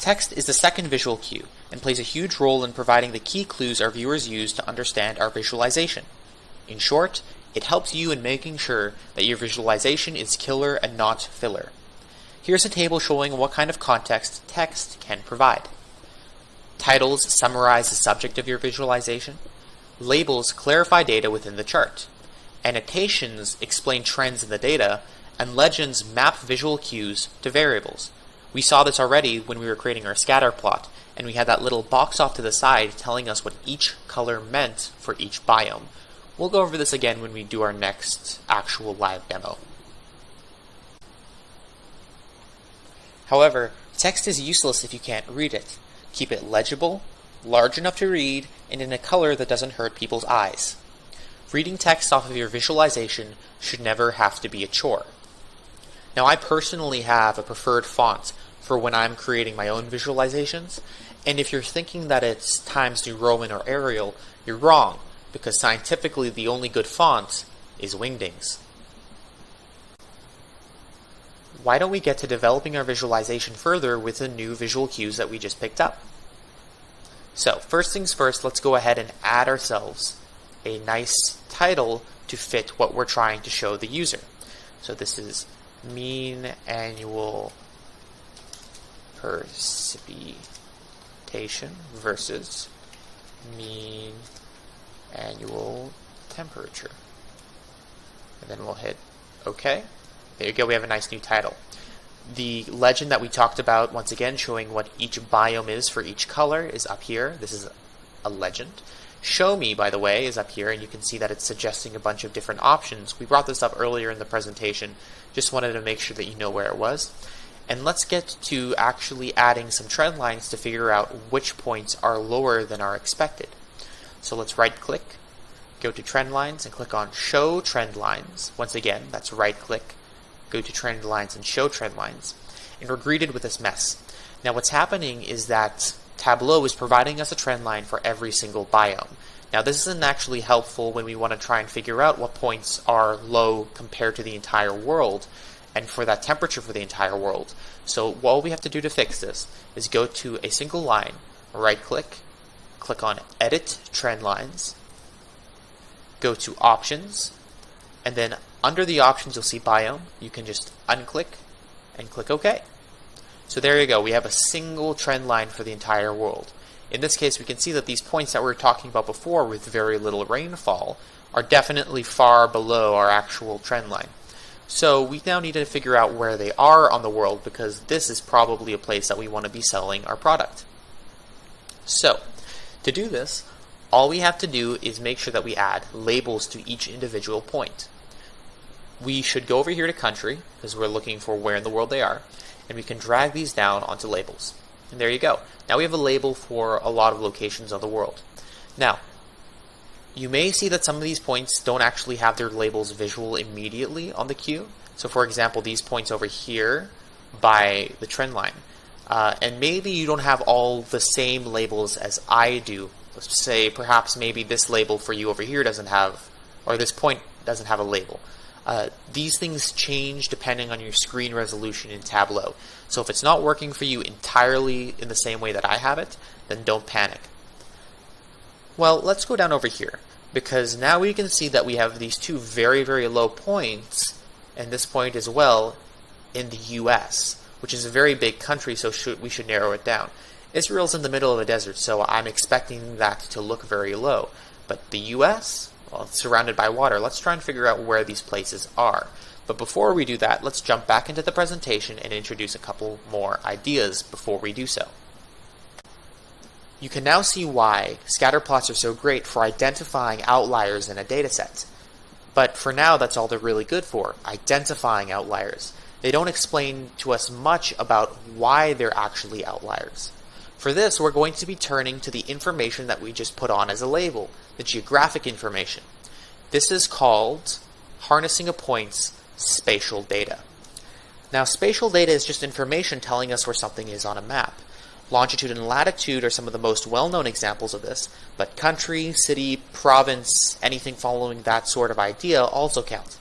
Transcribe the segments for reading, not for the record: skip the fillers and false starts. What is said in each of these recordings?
Text is the second visual cue and plays a huge role in providing the key clues our viewers use to understand our visualization. In short, it helps you in making sure that your visualization is killer and not filler. Here's a table showing what kind of context text can provide. Titles summarize the subject of your visualization. Labels clarify data within the chart. Annotations explain trends in the data, and legends map visual cues to variables. We saw this already when we were creating our scatter plot, and we had that little box off to the side telling us what each color meant for each biome. We'll go over this again when we do our next actual live demo. However, text is useless if you can't read it. Keep it legible, large enough to read, and in a color that doesn't hurt people's eyes. Reading text off of your visualization should never have to be a chore. Now, I personally have a preferred font for when I'm creating my own visualizations, and if you're thinking that it's Times New Roman or Arial, you're wrong, because scientifically the only good font is Wingdings. Why don't we get to developing our visualization further with the new visual cues that we just picked up? So, first things first, let's go ahead and add ourselves a nice title to fit what we're trying to show the user. So this is mean annual precipitation versus mean annual temperature. And then we'll hit OK. There you go, we have a nice new title. The legend that we talked about, once again, showing what each biome is for each color, is up here. This is a legend. Show me, by the way, is up here, and you can see that it's suggesting a bunch of different options. We brought this up earlier in the presentation. Just wanted to make sure that you know where it was. And let's get to actually adding some trend lines to figure out which points are lower than are expected. So let's right-click, go to Trend Lines, and click on Show Trend Lines. Once again, that's right-click, go to Trend Lines, and Show Trend Lines. And we're greeted with this mess. Now what's happening is that Tableau is providing us a trend line for every single biome. Now this isn't actually helpful when we want to try and figure out what points are low compared to the entire world, and for that temperature for the entire world. So all we have to do to fix this is go to a single line, right-click, click on Edit Trend Lines, go to Options, and then under the options you'll see Biome. You can just unclick and click OK. So there you go, we have a single trend line for the entire world. In this case, we can see that these points that we were talking about before with very little rainfall are definitely far below our actual trend line. So we now need to figure out where they are on the world, because this is probably a place that we want to be selling our product. So to do this, all we have to do is make sure that we add labels to each individual point. We should go over here to country, because we're looking for where in the world they are, and we can drag these down onto labels. And there you go. Now we have a label for a lot of locations of the world. Now, you may see that some of these points don't actually have their labels visual immediately on the cue. So for example, these points over here by the trend line. And maybe you don't have all the same labels as I do. Let's say perhaps maybe this label for you over here doesn't have, or this point doesn't have a label. These things change depending on your screen resolution in Tableau. So if it's not working for you entirely in the same way that I have it, then don't panic. Well, let's go down over here, because now we can see that we have these two very, very low points, and this point as well in the US, which is a very big country, so we should narrow it down. Israel's in the middle of a desert, so I'm expecting that to look very low. But the US, well, it's surrounded by water. Let's try and figure out where these places are. But before we do that, let's jump back into the presentation and introduce a couple more ideas before we do so. You can now see why scatter plots are so great for identifying outliers in a dataset. But for now, that's all they're really good for, identifying outliers. They don't explain to us much about why they're actually outliers. For this, we're going to be turning to the information that we just put on as a label, the geographic information. This is called harnessing a point's spatial data. Now, spatial data is just information telling us where something is on a map. Longitude and latitude are some of the most well-known examples of this, but country, city, province, anything following that sort of idea also count.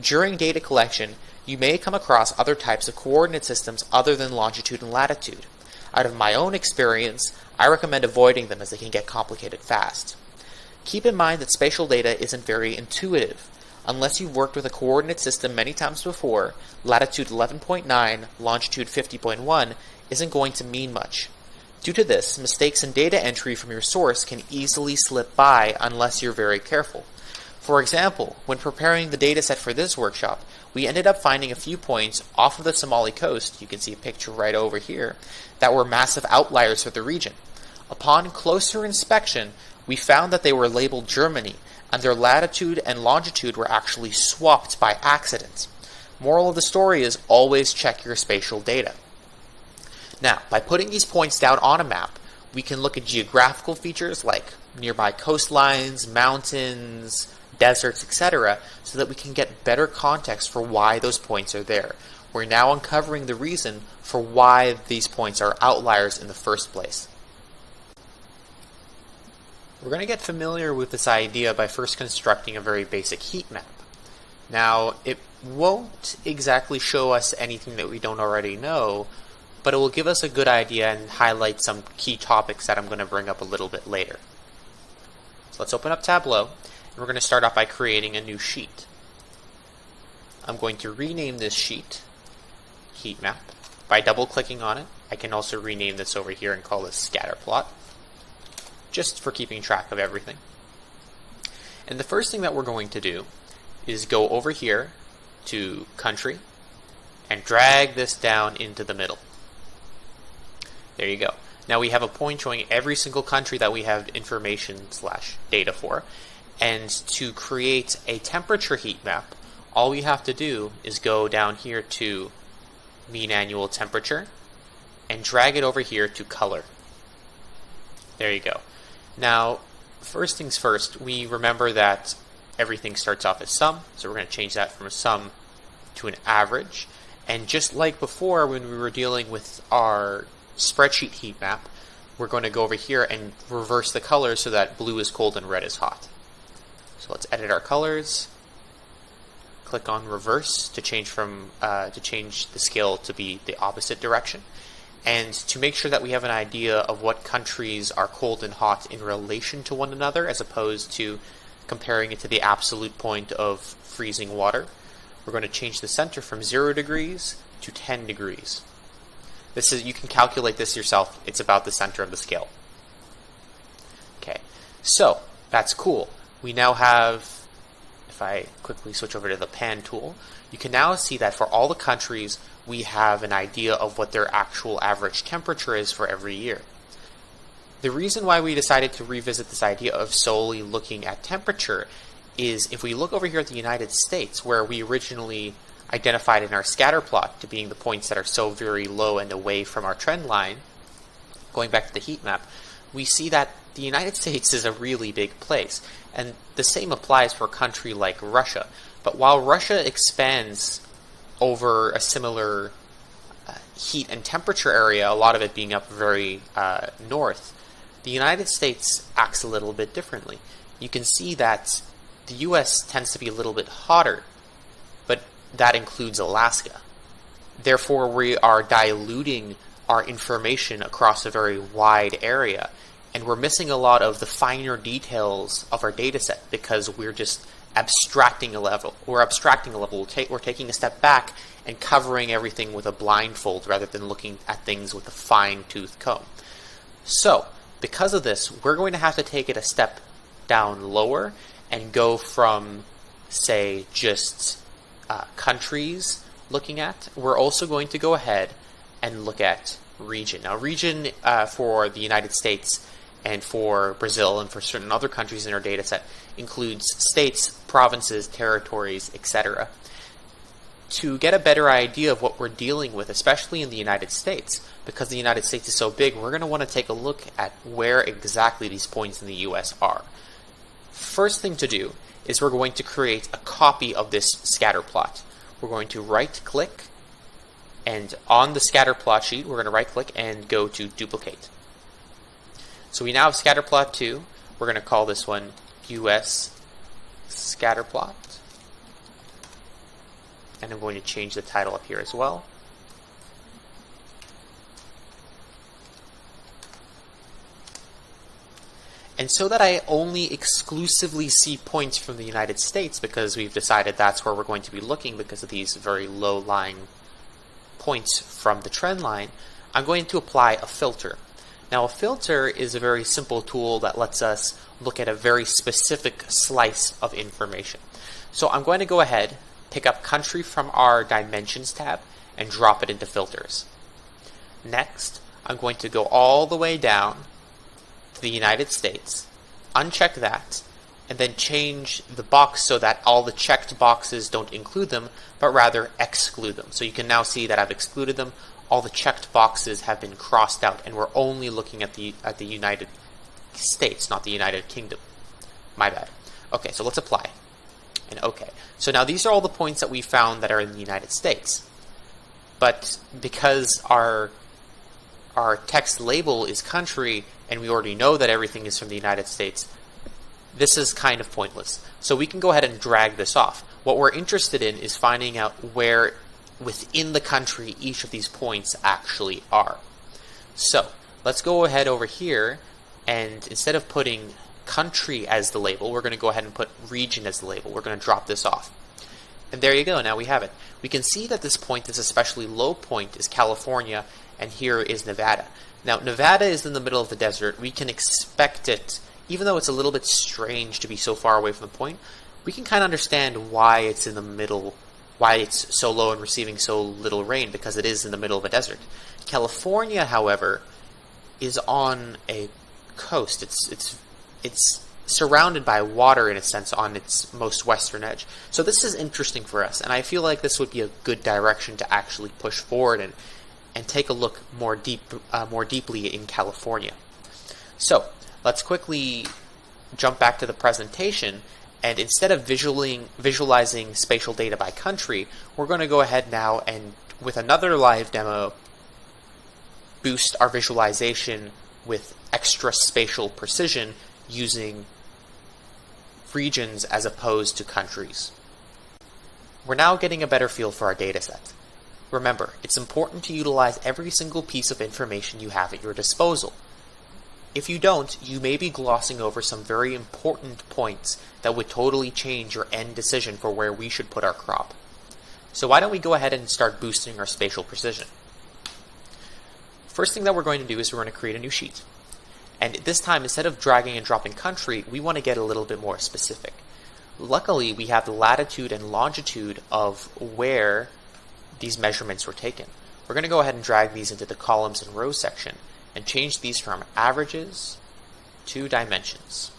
During data collection, you may come across other types of coordinate systems other than longitude and latitude. Out of my own experience, I recommend avoiding them as they can get complicated fast. Keep in mind that spatial data isn't very intuitive. Unless you've worked with a coordinate system many times before, latitude 11.9, longitude 50.1 isn't going to mean much. Due to this, mistakes in data entry from your source can easily slip by unless you're very careful. For example, when preparing the dataset for this workshop, we ended up finding a few points off of the Somali coast, you can see a picture right over here, that were massive outliers for the region. Upon closer inspection, we found that they were labeled Germany, and their latitude and longitude were actually swapped by accident. Moral of the story is always check your spatial data. Now, by putting these points down on a map, we can look at geographical features like nearby coastlines, mountains, deserts, etc., so that we can get better context for why those points are there. We're now uncovering the reason for why these points are outliers in the first place. We're going to get familiar with this idea by first constructing a very basic heat map. Now, it won't exactly show us anything that we don't already know, but it will give us a good idea and highlight some key topics that I'm going to bring up a little bit later. So let's open up Tableau, and we're going to start off by creating a new sheet. I'm going to rename this sheet heat map by double-clicking on it. I can also rename this over here and call this scatter plot, just for keeping track of everything. And the first thing that we're going to do is go over here to country and drag this down into the middle. There you go. Now we have a point showing every single country that we have information/data for. And to create a temperature heat map, all we have to do is go down here to mean annual temperature and drag it over here to color. There you go. Now, first things first, we remember that everything starts off as sum, so we're going to change that from a sum to an average. And just like before when we were dealing with our spreadsheet heat map, we're going to go over here and reverse the colors so that blue is cold and red is hot. So let's edit our colors. Click on reverse to change the scale to be the opposite direction. And to make sure that we have an idea of what countries are cold and hot in relation to one another, as opposed to comparing it to the absolute point of freezing water, we're going to change the center from 0 degrees to 10 degrees. You can calculate this yourself. It's about the center of the scale. Okay, so that's cool. We now have, if I quickly switch over to the pan tool, you can now see that for all the countries, we have an idea of what their actual average temperature is for every year. The reason why we decided to revisit this idea of solely looking at temperature is if we look over here at the United States, where we originally identified in our scatter plot to being the points that are so very low and away from our trend line, going back to the heat map, we see that the United States is a really big place. And the same applies for a country like Russia. But while Russia expands over a similar heat and temperature area, a lot of it being up very north, the United States acts a little bit differently. You can see that the US tends to be a little bit hotter, but that includes Alaska. Therefore, we are diluting our information across a very wide area, and we're missing a lot of the finer details of our data set because we're just abstracting a level. We're taking a step back and covering everything with a blindfold rather than looking at things with a fine-tooth comb. So, because of this, we're going to have to take it a step down lower and go from, say, just countries looking at. We're also going to go ahead and look at region. Now, region for the United States and for Brazil and for certain other countries in our data set includes states, provinces, territories, etc. To get a better idea of what we're dealing with, especially in the United States, because the United States is so big, we're going to want to take a look at where exactly these points in the US are. First thing to do is we're going to create a copy of this scatter plot. We're going to right-click, and on the scatter plot sheet, we're going to right-click and go to duplicate. So we now have scatter plot 2. We're going to call this one US scatter plot. And I'm going to change the title up here as well. And so that I only exclusively see points from the United States, because we've decided that's where we're going to be looking because of these very low-lying points from the trend line, I'm going to apply a filter. Now, a filter is a very simple tool that lets us look at a very specific slice of information. So I'm going to go ahead, pick up country from our dimensions tab, and drop it into filters. Next, I'm going to go all the way down to the United States, uncheck that, and then change the box so that all the checked boxes don't include them, but rather exclude them. So you can now see that I've excluded them. All the checked boxes have been crossed out, and we're only looking at the United States, not the United Kingdom. My bad. Okay, so let's apply. And okay. So now these are all the points that we found that are in the United States. But because our text label is country, and we already know that everything is from the United States, this is kind of pointless. So we can go ahead and drag this off. What we're interested in is finding out where within the country each of these points actually are. So let's go ahead over here, and instead of putting country as the label, we're going to go ahead and put region as the label. We're going to drop this off. And there you go, now we have it. We can see that this point, this especially low point, is California, and here is Nevada. Now, Nevada is in the middle of the desert. We can expect it, even though it's a little bit strange to be so far away from the point, we can kind of understand why it's in the middle, why it's so low and receiving so little rain, because it is in the middle of a desert. California, however, is on a coast. It's surrounded by water, in a sense, on its most western edge. So this is interesting for us, and I feel like this would be a good direction to actually push forward and take a look more deeply in California. So let's quickly jump back to the presentation, and instead of visualizing spatial data by country, we're going to go ahead now and, with another live demo, boost our visualization with extra spatial precision using regions as opposed to countries. We're now getting a better feel for our data set. Remember, it's important to utilize every single piece of information you have at your disposal. If you don't, you may be glossing over some very important points that would totally change your end decision for where we should put our crop. So why don't we go ahead and start boosting our spatial precision? First thing that we're going to do is we're going to create a new sheet. And this time, instead of dragging and dropping country, we want to get a little bit more specific. Luckily, we have the latitude and longitude of where these measurements were taken. We're going to go ahead and drag these into the columns and rows section and change these from averages to dimensions.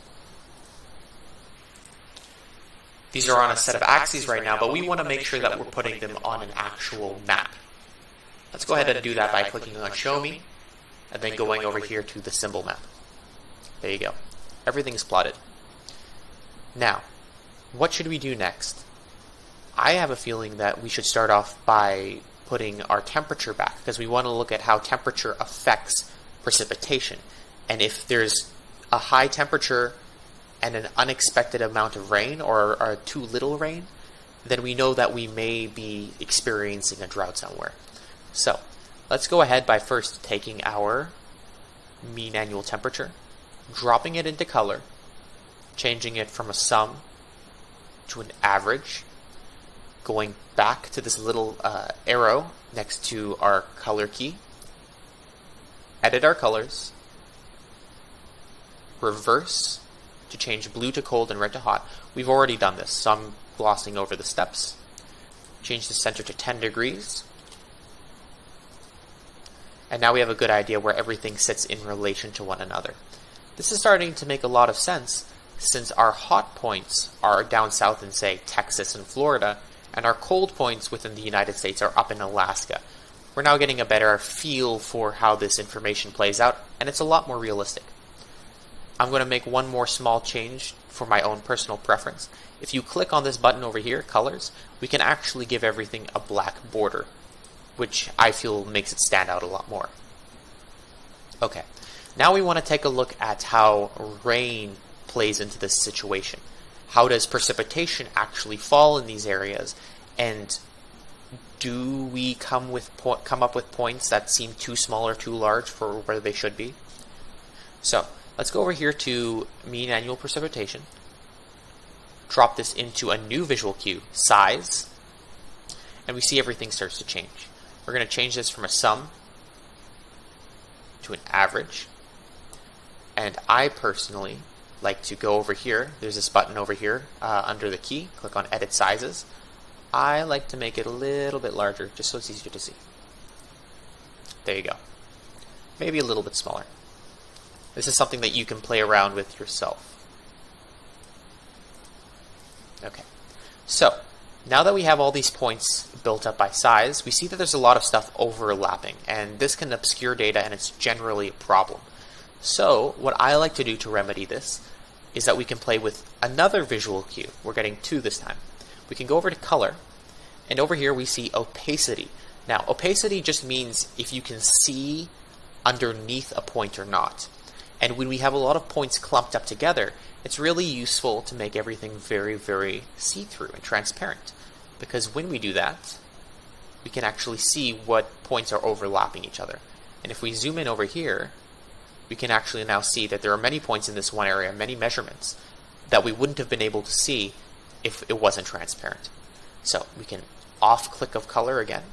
These are on a set of axes right now, but we want to make sure that we're putting them on an actual map. Let's go ahead and do that by clicking on Show Me, and then going over here to the symbol map. There you go. Everything's plotted. Now, what should we do next? I have a feeling that we should start off by putting our temperature back, because we want to look at how temperature affects precipitation. And if there's a high temperature and an unexpected amount of rain, or too little rain, then we know that we may be experiencing a drought somewhere. So let's go ahead by first taking our mean annual temperature, dropping it into color, changing it from a sum to an average, going back to this little arrow next to our color key, edit our colors, reverse to change blue to cold and red to hot. We've already done this, so I'm glossing over the steps. Change the center to 10 degrees. And now we have a good idea where everything sits in relation to one another. This is starting to make a lot of sense, since our hot points are down south in, say, Texas and Florida, and our cold points within the United States are up in Alaska. We're now getting a better feel for how this information plays out, and it's a lot more realistic. I'm going to make one more small change for my own personal preference. If you click on this button over here, Colors, we can actually give everything a black border, which I feel makes it stand out a lot more. Okay, now we want to take a look at how rain plays into this situation. How does precipitation actually fall in these areas, and do we come up with points that seem too small or too large for where they should be? So Let's go over here to mean annual precipitation. Drop this into a new visual cue, size, and we see everything starts to change. We're going to change this from a sum to an average. And I personally like to go over here. There's this button over here under the key. Click on Edit Sizes. I like to make it a little bit larger just so it's easier to see. There you go. Maybe a little bit smaller. This is something that you can play around with yourself. Okay, so now that we have all these points built up by size, we see that there's a lot of stuff overlapping, and this can obscure data, and it's generally a problem. So what I like to do to remedy this is that we can play with another visual cue. We're getting two this time. We can go over to color, and over here we see opacity. Now, opacity just means if you can see underneath a point or not. And when we have a lot of points clumped up together, it's really useful to make everything very, very see-through and transparent. Because when we do that, we can actually see what points are overlapping each other. And if we zoom in over here, we can actually now see that there are many points in this one area, many measurements, that we wouldn't have been able to see if it wasn't transparent. So we can off-click of color again,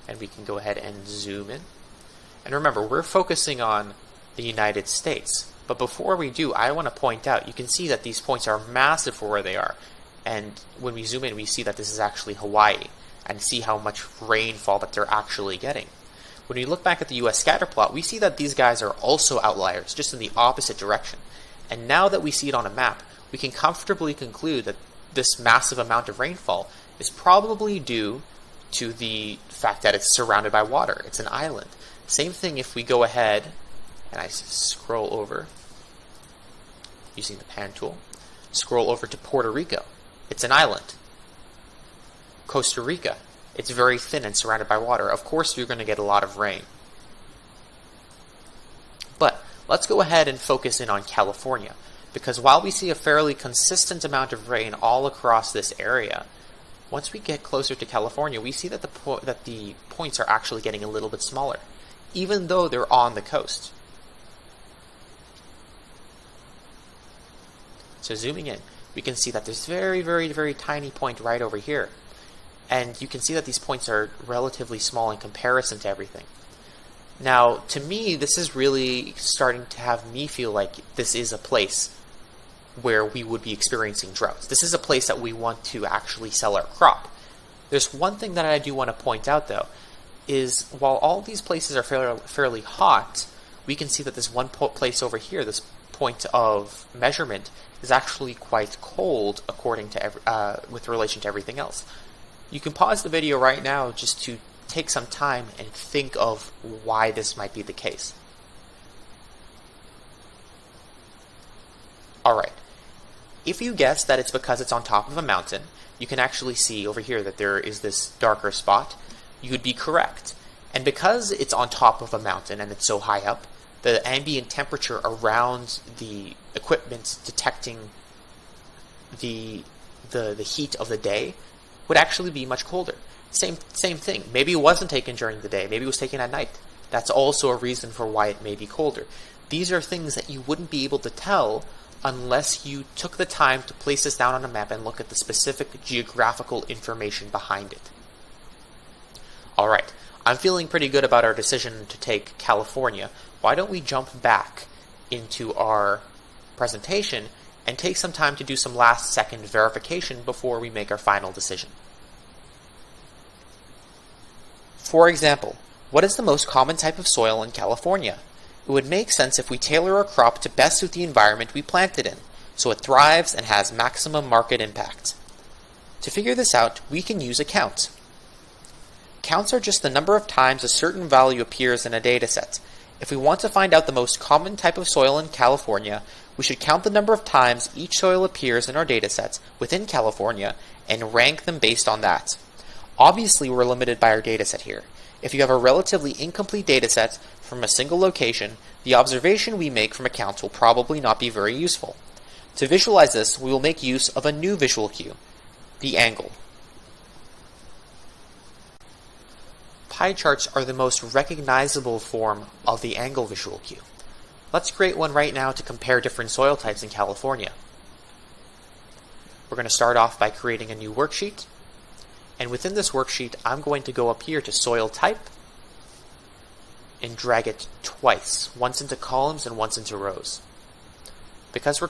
and we can go ahead and zoom in. And remember, we're focusing on the United States. But before we do, I want to point out, you can see that these points are massive for where they are. And when we zoom in, we see that this is actually Hawaii, and see how much rainfall that they're actually getting. When we look back at the US scatter plot, we see that these guys are also outliers, just in the opposite direction. And now that we see it on a map, we can comfortably conclude that this massive amount of rainfall is probably due to the fact that it's surrounded by water. It's an island. Same thing if we go ahead and I scroll over using the pan tool, scroll over to Puerto Rico. It's an island. Costa Rica. It's very thin and surrounded by water. Of course, you're going to get a lot of rain. But let's go ahead and focus in on California, because while we see a fairly consistent amount of rain all across this area, once we get closer to California, we see that the points are actually getting a little bit smaller, even though they're on the coast. So zooming in, we can see that there's very, very, very tiny point right over here. And you can see that these points are relatively small in comparison to everything. Now, to me, this is really starting to have me feel like this is a place where we would be experiencing droughts. This is a place that we want to actually sell our crop. There's one thing that I do want to point out, though, is while all these places are fairly hot, we can see that this one place over here, this point of measurement, is actually quite cold according to with relation to everything else. You can pause the video right now just to take some time and think of why this might be the case. Alright, if you guess that it's because it's on top of a mountain, you can actually see over here that there is this darker spot. You would be correct. And because it's on top of a mountain and it's so high up, the ambient temperature around the equipment detecting the heat of the day would actually be much colder. Same thing. Maybe it wasn't taken during the day. Maybe it was taken at night. That's also a reason for why it may be colder. These are things that you wouldn't be able to tell unless you took the time to place this down on a map and look at the specific geographical information behind it. Alright, I'm feeling pretty good about our decision to take California. Why don't we jump back into our presentation and take some time to do some last-second verification before we make our final decision. For example, what is the most common type of soil in California? It would make sense if we tailor our crop to best suit the environment we plant it in, so it thrives and has maximum market impact. To figure this out, we can use a count. Counts are just the number of times a certain value appears in a dataset. If we want to find out the most common type of soil in California, we should count the number of times each soil appears in our datasets within California and rank them based on that. Obviously, we're limited by our dataset here. If you have a relatively incomplete dataset from a single location, the observation we make from a count will probably not be very useful. To visualize this, we will make use of a new visual cue, the angle. Pie charts are the most recognizable form of the angle visual cue. Let's create one right now to compare different soil types in California. We're going to start off by creating a new worksheet. And within this worksheet, I'm going to go up here to soil type and drag it twice, once into columns and once into rows. Because we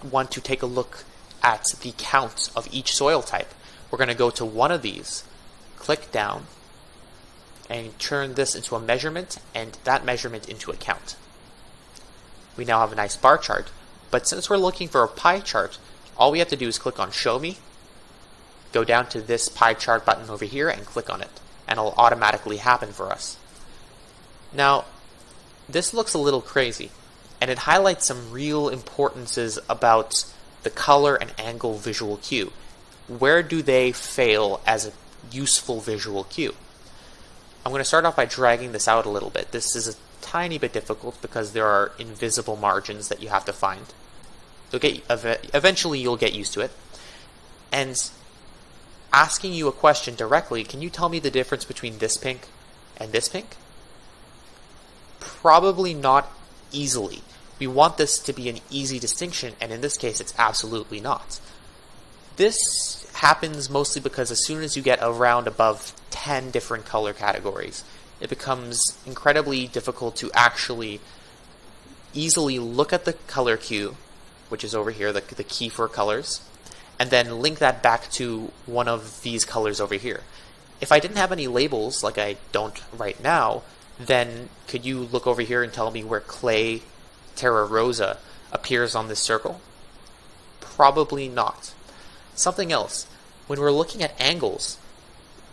want to take a look at the count of each soil type, we're going to go to one of these, click down, and turn this into a measurement and that measurement into a count. We now have a nice bar chart, but since we're looking for a pie chart, all we have to do is click on Show Me, go down to this pie chart button over here and click on it, and it'll automatically happen for us. Now, this looks a little crazy, and it highlights some real importances about the color and angle visual cue. Where do they fail as a useful visual cue? I'm going to start off by dragging this out a little bit. This is a tiny bit difficult because there are invisible margins that you have to find. Eventually you'll get used to it. And asking you a question directly, can you tell me the difference between this pink and this pink? Probably not easily. We want this to be an easy distinction, and in this case it's absolutely not. This happens mostly because as soon as you get around above 10 different color categories, it becomes incredibly difficult to actually easily look at the color cue, which is over here, the key for colors, and then link that back to one of these colors over here. If I didn't have any labels, like I don't right now, then could you look over here and tell me where clay Terra Rosa appears on this circle? Probably not. Something else, when we're looking at angles,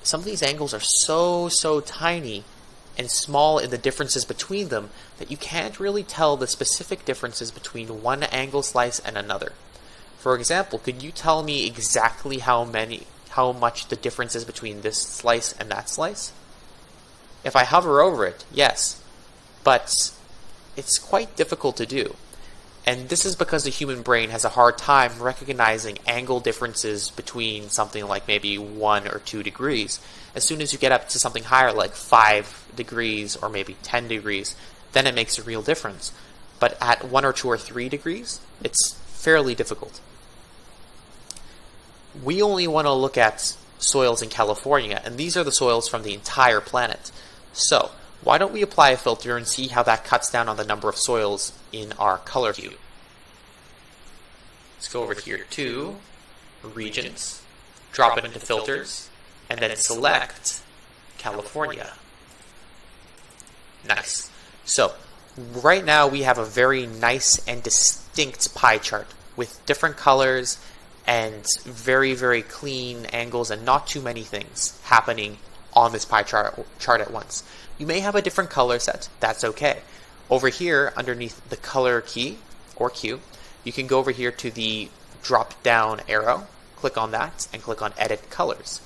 some of these angles are so tiny and small in the differences between them that you can't really tell the specific differences between one angle slice and another. For example, could you tell me exactly how much the difference is between this slice and that slice? If I hover over it, yes, but it's quite difficult to do. And this is because the human brain has a hard time recognizing angle differences between something like maybe 1 or 2 degrees. As soon as you get up to something higher like 5 degrees or maybe 10 degrees, then it makes a real difference. But at 1 or 2 or 3 degrees, it's fairly difficult. We only want to look at soils in California, and these are the soils from the entire planet. So, why don't we apply a filter and see how that cuts down on the number of soils in our color cue. Let's go over here to Regions, drop it into Filters, and then select California. Nice. So, right now we have a very nice and distinct pie chart with different colors and very clean angles and not too many things happening on this pie chart at once. You may have a different color set, that's okay. Over here, underneath the color key, or cue, you can go over here to the drop down arrow, click on that, and click on Edit Colors.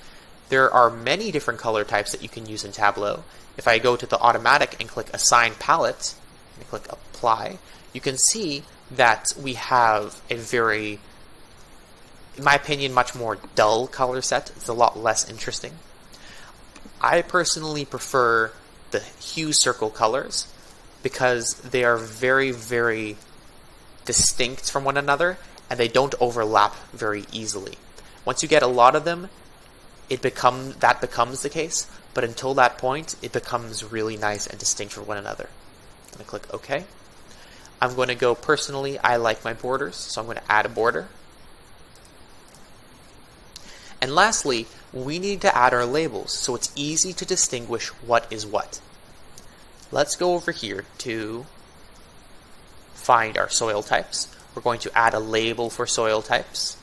There are many different color types that you can use in Tableau. If I go to the automatic and click Assign Palette, and click Apply, you can see that we have a very, in my opinion, much more dull color set. It's a lot less interesting. I personally prefer the hue circle colors because they are very distinct from one another and they don't overlap very easily. Once you get a lot of them, that becomes the case, but until that point, it becomes really nice and distinct from one another. I'm going to click OK. I'm going to go personally, I like my borders, so I'm going to add a border. And lastly, we need to add our labels so it's easy to distinguish what is what. Let's go over here to find our soil types. We're going to add a label for soil types.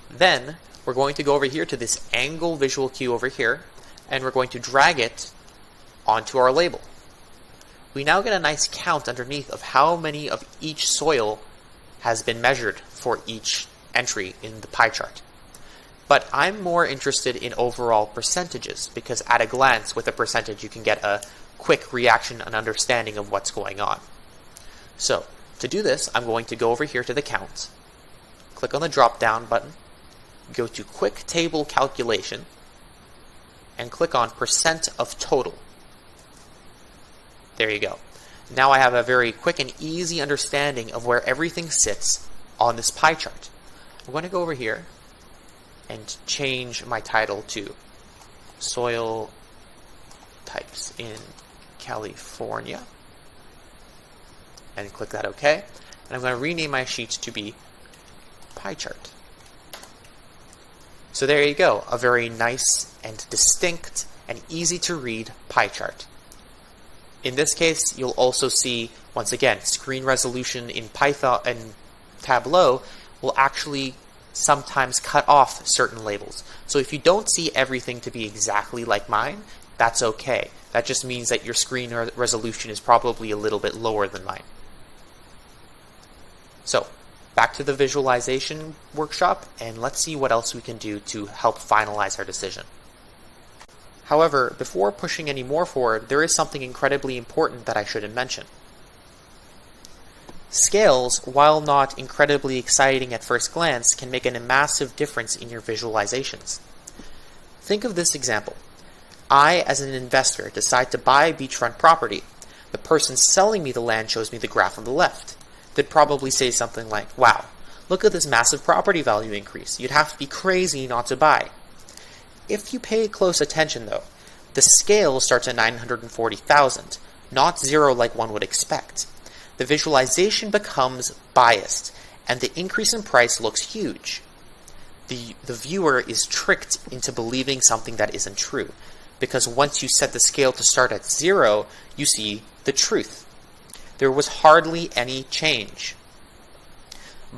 Then we're going to go over here to this angle visual cue over here, and we're going to drag it onto our label. We now get a nice count underneath of how many of each soil has been measured for each entry in the pie chart. But I'm more interested in overall percentages because at a glance with a percentage you can get a quick reaction and understanding of what's going on. So to do this, I'm going to go over here to the count, click on the drop down button, go to Quick Table Calculation, and click on Percent of Total. There you go. now I have a very quick and easy understanding of where everything sits on this pie chart. I'm going to go over here and change my title to Soil Types in California, and click that OK. And I'm going to rename my sheet to be Pie Chart. So there you go, a very nice and distinct and easy to read pie chart. In this case, you'll also see, once again, screen resolution in Python and Tableau will actually sometimes cut off certain labels. So if you don't see everything to be exactly like mine, that's okay. That just means that your screen resolution is probably a little bit lower than mine. So, back to the visualization workshop, and let's see what else we can do to help finalize our decision. However, before pushing any more forward, there is something incredibly important that I shouldn't mention. Scales, while not incredibly exciting at first glance, can make a massive difference in your visualizations. Think of this example. I, as an investor, decide to buy a beachfront property. The person selling me the land shows me the graph on the left. They'd probably say something like, wow, look at this massive property value increase. You'd have to be crazy not to buy. If you pay close attention, though, the scale starts at 940,000, not zero like one would expect. The visualization becomes biased, and the increase in price looks huge. The viewer is tricked into believing something that isn't true, because once you set the scale to start at 0, you see the truth. There was hardly any change.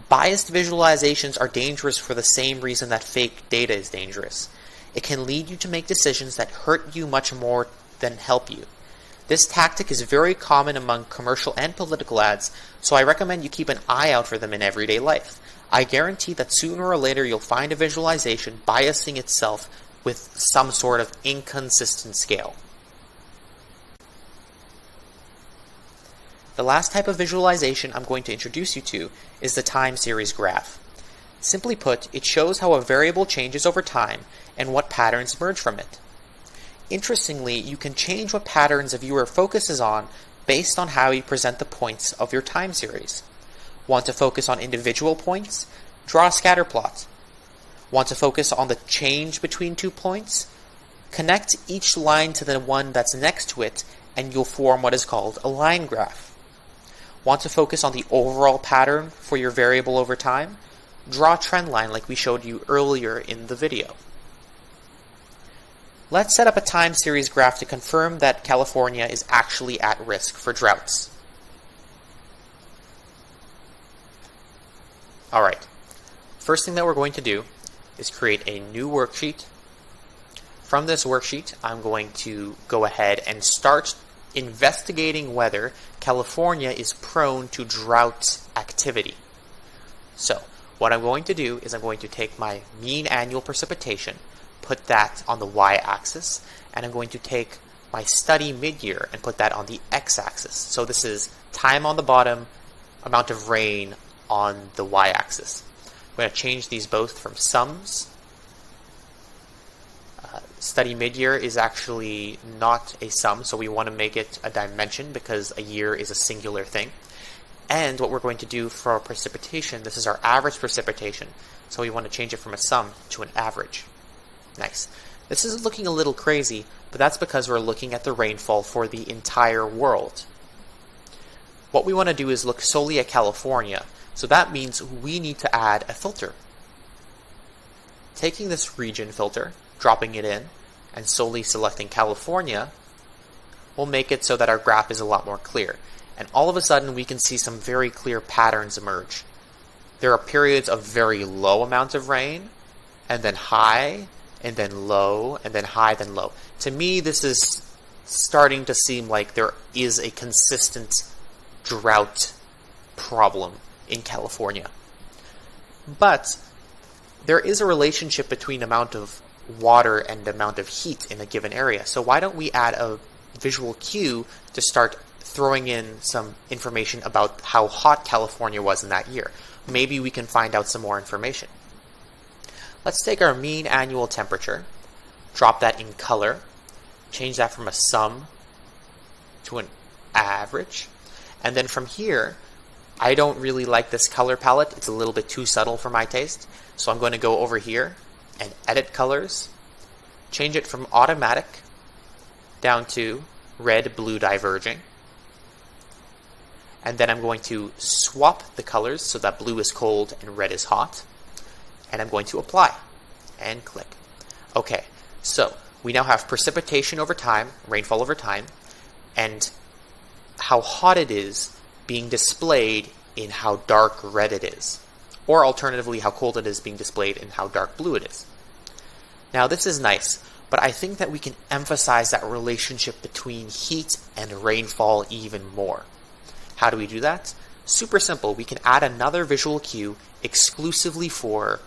Biased visualizations are dangerous for the same reason that fake data is dangerous. It can lead you to make decisions that hurt you much more than help you. This tactic is very common among commercial and political ads, so I recommend you keep an eye out for them in everyday life. I guarantee that sooner or later you'll find a visualization biasing itself with some sort of inconsistent scale. The last type of visualization I'm going to introduce you to is the time series graph. Simply put, it shows how a variable changes over time and what patterns emerge from it. Interestingly, you can change what patterns a viewer focuses on based on how you present the points of your time series. Want to focus on individual points? Draw a scatter plot. Want to focus on the change between 2 points? Connect each line to the one that's next to it, and you'll form what is called a line graph. Want to focus on the overall pattern for your variable over time? Draw a trend line like we showed you earlier in the video. Let's set up a time series graph to confirm that California is actually at risk for droughts. Alright, first thing that we're going to do is create a new worksheet. From this worksheet, I'm going to go ahead and start investigating whether California is prone to drought activity. So, what I'm going to do is I'm going to take my mean annual precipitation, put that on the y-axis, and I'm going to take my study mid-year and put that on the x-axis. So this is time on the bottom, amount of rain on the y-axis. I'm going to change these both from sums. Study mid-year is actually not a sum, so we want to make it a dimension because a year is a singular thing. And what we're going to do for our precipitation, this is our average precipitation, so we want to change it from a sum to an average. Nice. This is looking a little crazy, but that's because we're looking at the rainfall for the entire world. What we want to do is look solely at California, so that means we need to add a filter. Taking this region filter, dropping it in, and solely selecting California will make it so that our graph is a lot more clear. And all of a sudden we can see some very clear patterns emerge. There are periods of very low amounts of rain, and then high, and then low, and then high, then low. To me, this is starting to seem like there is a consistent drought problem in California. But there is a relationship between amount of water and amount of heat in a given area. So why don't we add a visual cue to start throwing in some information about how hot California was in that year? Maybe we can find out some more information. Let's take our mean annual temperature, drop that in color, change that from a sum to an average, And then from here, I don't really like this color palette. It's a little bit too subtle for my taste. So I'm going to go over here and edit colors, change it from automatic down to red, blue diverging. And then I'm going to swap the colors so that blue is cold and red is hot. And I'm going to apply and click. Okay, so we now have precipitation over time, rainfall over time, and how hot it is being displayed in how dark red it is. Or alternatively, how cold it is being displayed in how dark blue it is. Now this is nice, but I think that we can emphasize that relationship between heat and rainfall even more. How do we do that? Super simple. We can add another visual cue exclusively for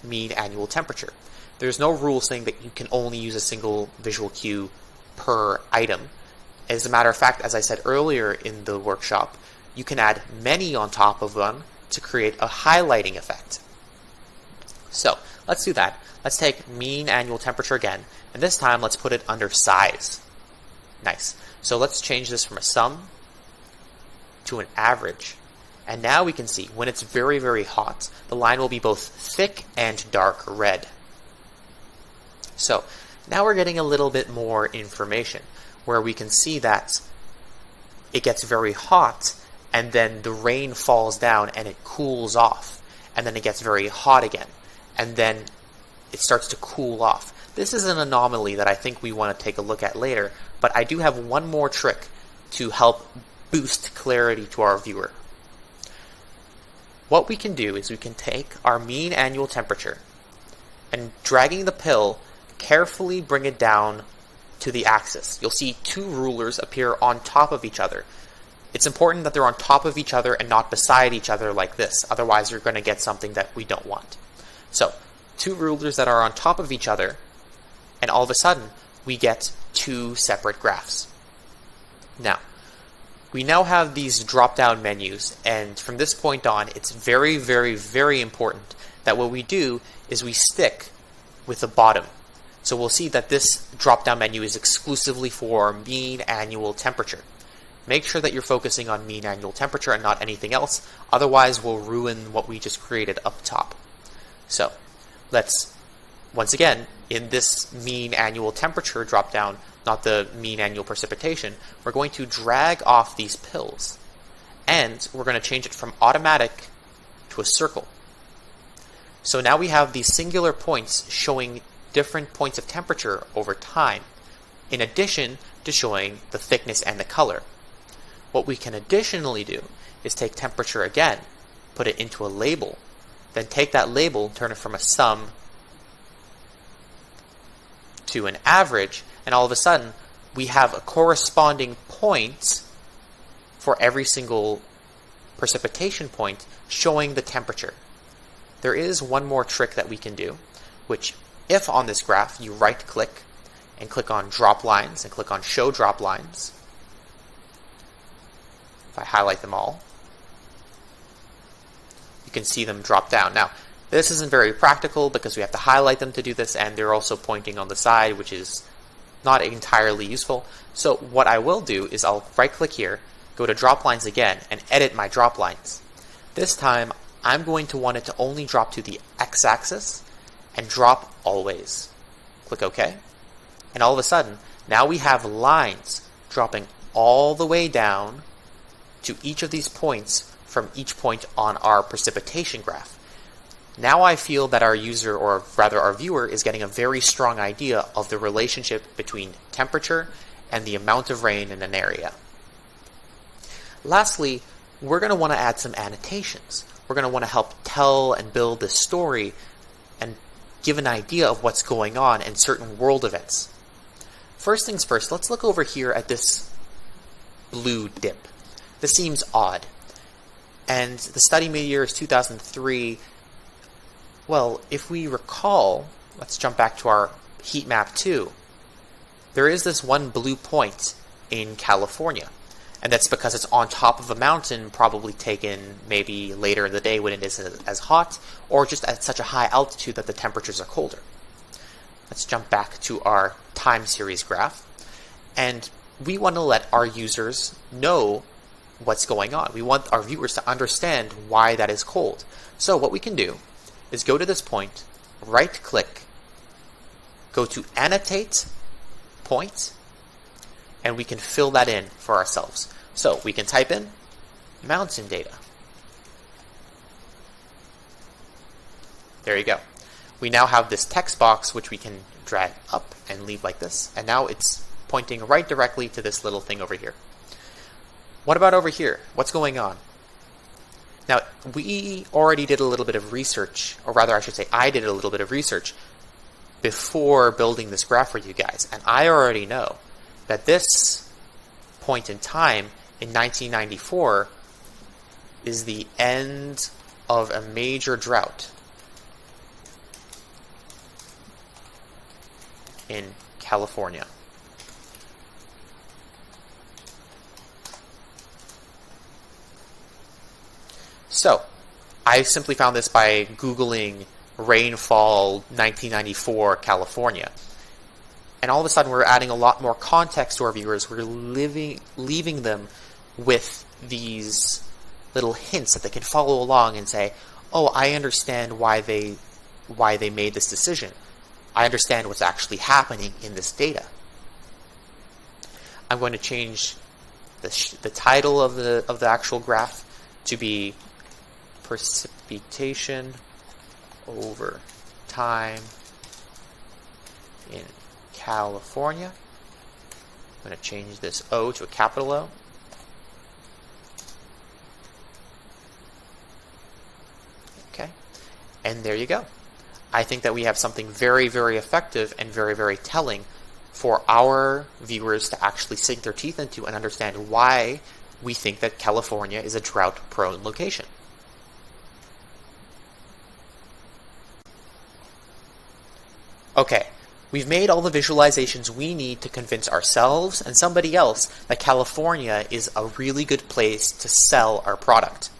mean annual temperature. There's no rule saying that you can only use a single visual cue per item. As a matter of fact, as I said earlier in the workshop, you can add many on top of one to create a highlighting effect. So let's do that. Let's take mean annual temperature again, and this time let's put it under size. Nice. So let's change this from a sum to an average. And now we can see when it's very, very hot, the line will be both thick and dark red. So now we're getting a little bit more information where we can see that it gets very hot and then the rain falls down and it cools off, and then it gets very hot again, and then it starts to cool off. This is an anomaly that I think we want to take a look at later, but I do have one more trick to help boost clarity to our viewer. What we can do is we can take our mean annual temperature and dragging the pill, carefully bring it down to the axis. You'll see two rulers appear on top of each other. It's important that they're on top of each other and not beside each other like this. Otherwise, you're going to get something that we don't want. So, two rulers that are on top of each other, and all of a sudden, we get two separate graphs. Now, we now have these drop-down menus, and from this point on, it's very, very, very important that what we do is we stick with the bottom. So we'll see that this drop-down menu is exclusively for mean annual temperature. Make sure that you're focusing on mean annual temperature and not anything else, otherwise we'll ruin what we just created up top. So let's, once again, in this mean annual temperature drop-down, not the mean annual precipitation, we're going to drag off these pills, and we're going to change it from automatic to a circle. So now we have these singular points showing different points of temperature over time, in addition to showing the thickness and the color. What we can additionally do is take temperature again, put it into a label, then take that label, turn it from a sum to an average, and all of a sudden we have a corresponding point for every single precipitation point showing the temperature. There is one more trick that we can do, which if on this graph you right click and click on drop lines and click on show drop lines, if I highlight them all, you can see them drop down. Now, this isn't very practical because we have to highlight them to do this, and they're also pointing on the side, which is not entirely useful. So what I will do is I'll right click here, go to drop lines again, and edit my drop lines. This time, I'm going to want it to only drop to the x-axis and drop always. Click OK. And all of a sudden, now we have lines dropping all the way down to each of these points from each point on our precipitation graph. Now I feel that our user, or rather our viewer, is getting a very strong idea of the relationship between temperature and the amount of rain in an area. Lastly, we're going to want to add some annotations. We're going to want to help tell and build this story and give an idea of what's going on in certain world events. First things first, let's look over here at this blue dip. This seems odd. And the study year is 2003. Well, if we recall, let's jump back to our heat map 2. There is this one blue point in California. And that's because it's on top of a mountain, probably taken maybe later in the day when it isn't as hot, or just at such a high altitude that the temperatures are colder. Let's jump back to our time series graph. And we want to let our users know what's going on. We want our viewers to understand why that is cold. So what we can do is go to this point, right-click, go to Annotate Point, and we can fill that in for ourselves. So we can type in mountain data. There you go. We now have this text box which we can drag up and leave like this, and now it's pointing right directly to this little thing over here. What about over here? What's going on? Now, we already did a little bit of research, or rather I should say I did a little bit of research before building this graph for you guys, and I already know that this point in time in 1994 is the end of a major drought in California. So, I simply found this by Googling rainfall 1994 California. And all of a sudden we're adding a lot more context to our viewers. We're leaving them with these little hints that they can follow along and say, oh, I understand why they made this decision. I understand what's actually happening in this data. I'm going to change the title of the actual graph to be precipitation over time in California. I'm going to change this O to a capital O. Okay, and there you go. I think that we have something very, very effective and very, very telling for our viewers to actually sink their teeth into and understand why we think that California is a drought-prone location. Okay, we've made all the visualizations we need to convince ourselves and somebody else that California is a really good place to sell our product.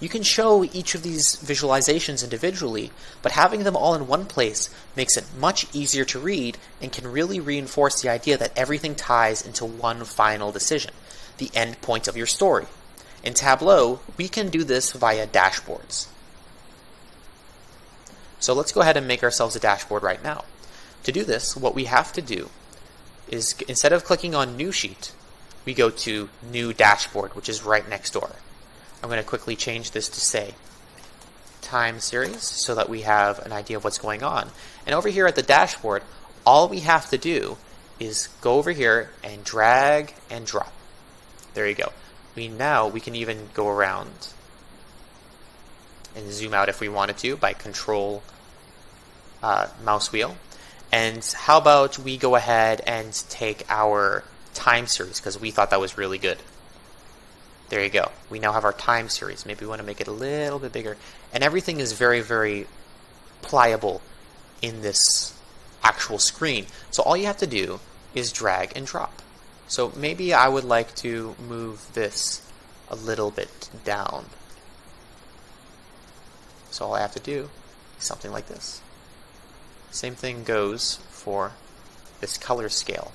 You can show each of these visualizations individually, but having them all in one place makes it much easier to read and can really reinforce the idea that everything ties into one final decision, the end point of your story. In Tableau, we can do this via dashboards. So let's go ahead and make ourselves a dashboard right now. To do this, what we have to do is, instead of clicking on New Sheet, we go to New Dashboard, which is right next door. I'm going to quickly change this to, say, Time Series, so that we have an idea of what's going on. And over here at the dashboard, all we have to do is go over here and drag and drop. There you go. We can even go around and zoom out if we wanted to by Control mouse wheel. And how about we go ahead and take our time series, because we thought that was really good. There you go. We now have our time series. Maybe we want to make it a little bit bigger. And everything is very, very pliable in this actual screen. So all you have to do is drag and drop. So maybe I would like to move this a little bit down. So all I have to do is something like this. Same thing goes for this color scale.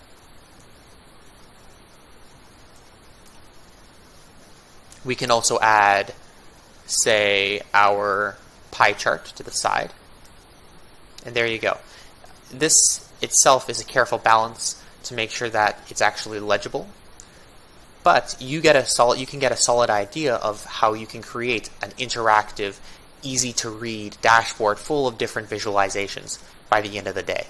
We can also add, say, our pie chart to the side. And there you go. This itself is a careful balance to make sure that it's actually legible. But you can get a solid idea of how you can create an interactive, easy to read dashboard full of different visualizations by the end of the day.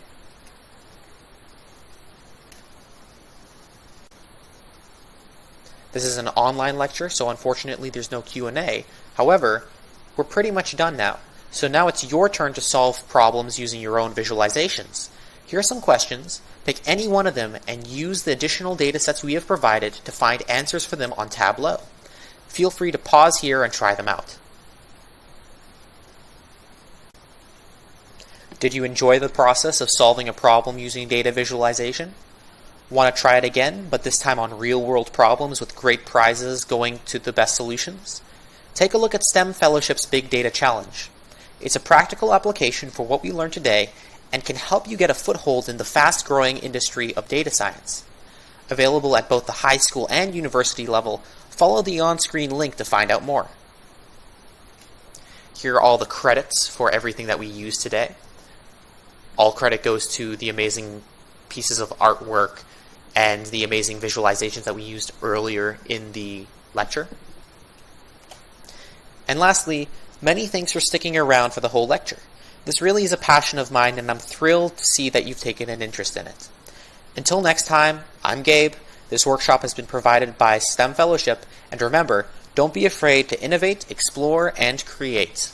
This is an online lecture, so unfortunately there's no Q&A. However, we're pretty much done now. So now it's your turn to solve problems using your own visualizations. Here are some questions. Pick any one of them and use the additional data sets we have provided to find answers for them on Tableau. Feel free to pause here and try them out. Did you enjoy the process of solving a problem using data visualization? Want to try it again, but this time on real-world problems with great prizes going to the best solutions? Take a look at STEM Fellowship's Big Data Challenge. It's a practical application for what we learned today and can help you get a foothold in the fast-growing industry of data science. available at both the high school and university level, follow the on-screen link to find out more. Here are all the credits for everything that we used today. All credit goes to the amazing pieces of artwork and the amazing visualizations that we used earlier in the lecture. And lastly, many thanks for sticking around for the whole lecture. This really is a passion of mine, and I'm thrilled to see that you've taken an interest in it. Until next time, I'm Gabe. This workshop has been provided by STEM Fellowship, and remember, don't be afraid to innovate, explore, and create.